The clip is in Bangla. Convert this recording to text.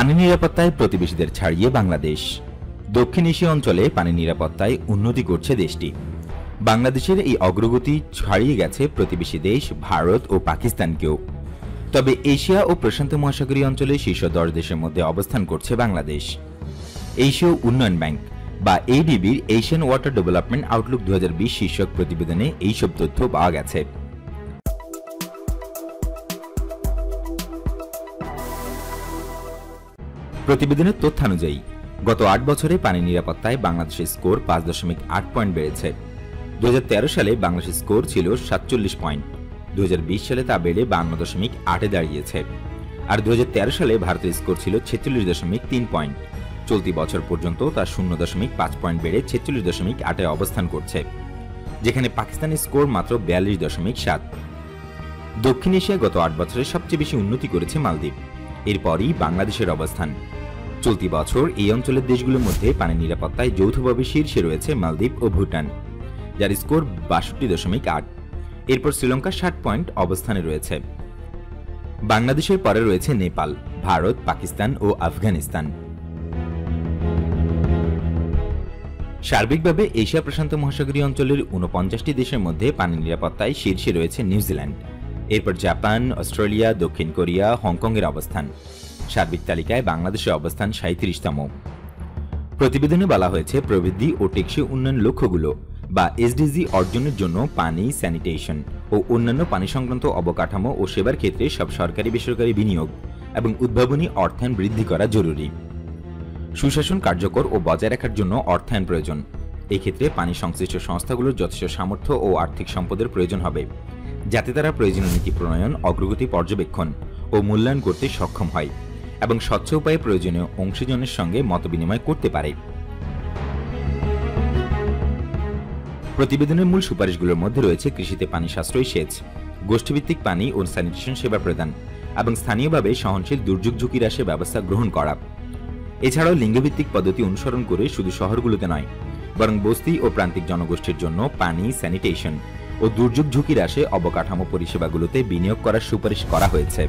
পানি নিরাপত্তায় প্রতিবেশীদের ছাড়িয়ে বাংলাদেশ। দক্ষিণ এশীয় অঞ্চলে পানি নিরাপত্তায় উন্নতি করছে দেশটি। বাংলাদেশের এই অগ্রগতি ছাড়িয়ে গেছে প্রতিবেশী দেশ ভারত ও পাকিস্তানকেও। তবে এশিয়া ও প্রশান্ত মহাসাগরীয় অঞ্চলে শীর্ষ 10 দেশের মধ্যে অবস্থান করছে বাংলাদেশ। এশীয় উন্নয়ন ব্যাংক বা এডিবির এশিয়ান ওয়াটার ডেভেলপমেন্ট আউটলুক 2020 শীর্ষক প্রতিবেদনে এইসব তথ্য পাওয়া গেছে। প্রতিবেদনের তথ্যানুযায়ী গত 8 বছরে পানি নিরাপত্তায় বাংলাদেশের স্কোর 5.8 পয়েন্ট বেড়েছে। 2013 সালে বাংলাদেশের স্কোর ছিল 47 পয়েন্ট, 2020 সালে তা বেড়ে 52.8-এ দাঁড়িয়েছে। আর 2013 সালে ভারতের স্কোর ছিল 46.3 পয়েন্ট। চলতি বছর পর্যন্ত তা 0.5 পয়েন্ট বেড়ে 46.8-এ অবস্থান করছে, যেখানে পাকিস্তানের স্কোর মাত্র 42.7। দক্ষিণ এশিয়ায় গত 8 বছরে সবচেয়ে বেশি উন্নতি করেছে মালদ্বীপ, এরপরই বাংলাদেশের অবস্থান। চলতি বছর এই অঞ্চলের দেশগুলোর মধ্যে পানি নিরাপত্তায় যৌথভাবে শীর্ষে রয়েছে মালদ্বীপ ও ভুটান, যার স্কোর 62.8। এরপর শ্রীলঙ্কা 60 পয়েন্ট অবস্থানে রয়েছে। বাংলাদেশের পরে রয়েছে নেপাল, ভারত, পাকিস্তান ও আফগানিস্তান। সার্বিকভাবে এশিয়া প্রশান্ত মহাসাগরীয় অঞ্চলের 49টি দেশের মধ্যে পানি নিরাপত্তায় শীর্ষে রয়েছে নিউজিল্যান্ড, এরপর জাপান, অস্ট্রেলিয়া, দক্ষিণ কোরিয়া, হংকংয়ের অবস্থান। সার্বিক তালিকায় বাংলাদেশের অবস্থান 37তম। প্রতিবেদনে বলা হয়েছে প্রবৃদ্ধি ও টেকসই উন্নয়ন লক্ষ্যগুলো বা এসডিজি অর্জনের জন্য পানি, স্যানিটেশন ও অন্যান্য পানি সংক্রান্ত অবকাঠামো ও সেবার ক্ষেত্রে সব সরকারি বেসরকারি বিনিয়োগ এবং উদ্ভাবনী অর্থায়ন বৃদ্ধি করা জরুরি। সুশাসন কার্যকর ও বজায় রাখার জন্য অর্থায়ন প্রয়োজন। এক্ষেত্রে পানি সংশ্লিষ্ট সংস্থাগুলোর যথেষ্ট সামর্থ্য ও আর্থিক সম্পদের প্রয়োজন হবে, যাতে তারা প্রয়োজনীয় নীতি প্রণয়ন, অগ্রগতি পর্যবেক্ষণ ও মূল্যায়ন করতে সক্ষম হয় এবং স্বচ্ছ উপায়ে প্রয়োজনীয় অংশীজনের সঙ্গে মতবিনিময় করতে পারে। প্রতিবেদনের মূল সুপারিশগুলোর মধ্যে রয়েছে কৃষিতে পানি সাশ্রয়ী সেচ, গোষ্ঠীভিত্তিক পানি ও স্যানিটেশন সেবা প্রদান এবং স্থানীয়ভাবে সহনশীল দুর্যোগ ঝুঁকি হ্রাসের ব্যবস্থা গ্রহণ করা। এছাড়াও লিঙ্গভিত্তিক পদ্ধতি অনুসরণ করে শুধু শহরগুলোতে নয়, বরং বস্তি ও প্রান্তিক জনগোষ্ঠীর জন্য পানি, স্যানিটেশন ও দুর্যোগ ঝুঁকি হ্রাসে অবকাঠামো পরিষেবাগুলোতে বিনিয়োগ করার সুপারিশ করা হয়েছে।